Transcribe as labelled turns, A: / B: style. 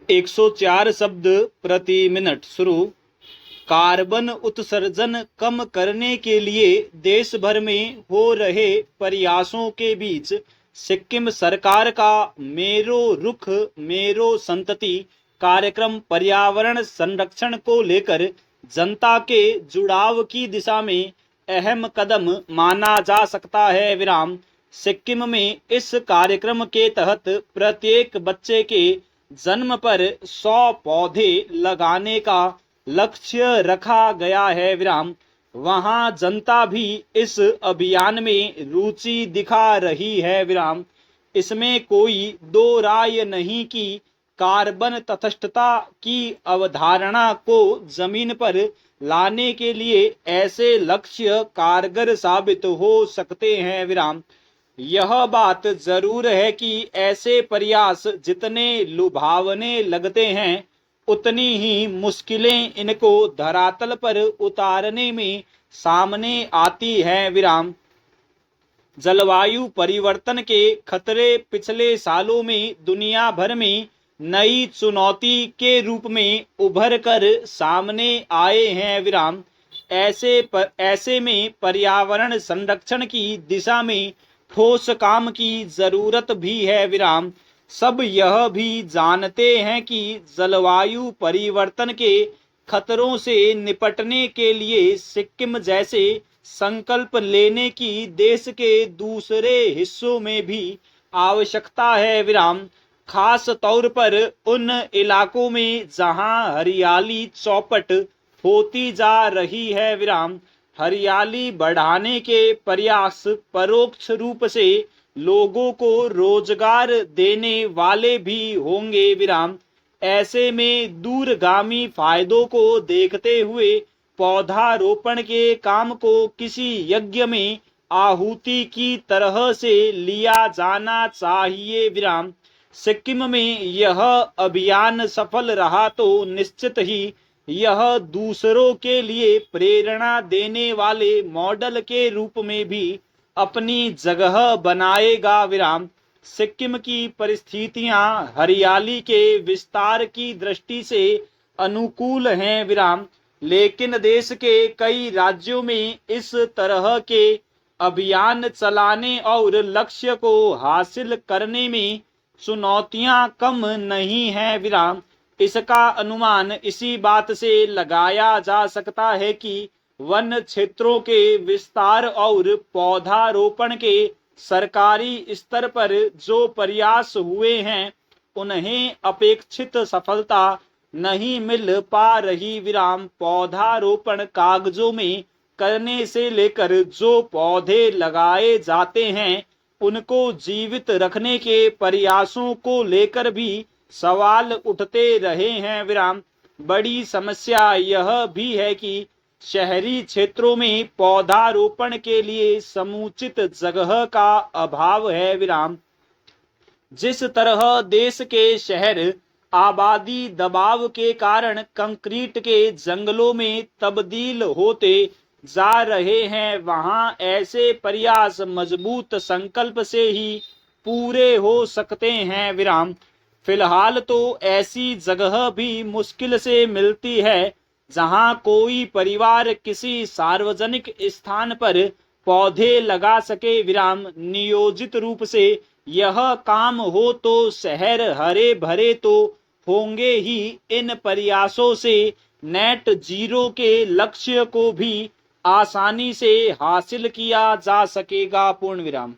A: 104 शब्द प्रति मिनट शुरू। कार्बन उत्सर्जन कम करने के लिए देश भर में हो रहे प्रयासों के बीच सिक्किम सरकार का मेरो रुख मेरो संतति कार्यक्रम पर्यावरण संरक्षण को लेकर जनता के जुड़ाव की दिशा में अहम कदम माना जा सकता है। विराम। सिक्किम में इस कार्यक्रम के तहत प्रत्येक बच्चे के जन्म पर 100 पौधे लगाने का लक्ष्य रखा गया है। विराम। वहां जनता भी इस अभियान में रुचि दिखा रही है। विराम। इसमें कोई दो राय नहीं कि कार्बन तटस्थता की अवधारणा को जमीन पर लाने के लिए ऐसे लक्ष्य कारगर साबित हो सकते हैं। विराम। यह बात जरूर है कि ऐसे प्रयास जितने लुभावने लगते हैं उतनी ही मुश्किलें इनको धरातल पर उतारने में सामने आती हैं। विराम। जलवायु परिवर्तन के खतरे पिछले सालों में दुनिया भर में नई चुनौती के रूप में उभर कर सामने आए हैं। विराम। ऐसे में पर्यावरण संरक्षण की दिशा में ठोस काम की जरूरत भी है। विराम। सब यह भी जानते हैं कि जलवायु परिवर्तन के खतरों से निपटने के लिए सिक्किम जैसे संकल्प लेने की देश के दूसरे हिस्सों में भी आवश्यकता है। विराम। खास तौर पर उन इलाकों में जहां हरियाली चौपट होती जा रही है। विराम। हरियाली बढ़ाने के प्रयास परोक्ष रूप से लोगों को रोजगार देने वाले भी होंगे। विराम। ऐसे में दूरगामी फायदों को देखते हुए पौधारोपण के काम को किसी यज्ञ में आहुति की तरह से लिया जाना चाहिए। विराम। सिक्किम में यह अभियान सफल रहा तो निश्चित ही यह दूसरों के लिए प्रेरणा देने वाले मॉडल के रूप में भी अपनी जगह बनाएगा। विराम। सिक्किम की परिस्थितियां हरियाली के विस्तार की दृष्टि से अनुकूल हैं। विराम। लेकिन देश के कई राज्यों में इस तरह के अभियान चलाने और लक्ष्य को हासिल करने में चुनौतियां कम नहीं हैं। विराम। इसका अनुमान इसी बात से लगाया जा सकता है कि वन क्षेत्रों के विस्तार और पौधारोपण के सरकारी स्तर पर जो प्रयास हुए हैं उन्हें अपेक्षित सफलता नहीं मिल पा रही। विराम। पौधारोपण कागजों में करने से लेकर जो पौधे लगाए जाते हैं उनको जीवित रखने के प्रयासों को लेकर भी सवाल उठते रहे हैं। विराम। बड़ी समस्या यह भी है कि शहरी क्षेत्रों में पौधारोपण के लिए समुचित जगह का अभाव है। विराम। जिस तरह देश के शहर आबादी दबाव के कारण कंक्रीट के जंगलों में तब्दील होते जा रहे हैं वहां ऐसे प्रयास मजबूत संकल्प से ही पूरे हो सकते हैं। विराम। फिलहाल तो ऐसी जगह भी मुश्किल से मिलती है जहां कोई परिवार किसी सार्वजनिक स्थान पर पौधे लगा सके। विराम। नियोजित रूप से यह काम हो तो शहर हरे भरे तो होंगे ही। इन प्रयासों से नेट जीरो के लक्ष्य को भी आसानी से हासिल किया जा सकेगा। पूर्ण विराम।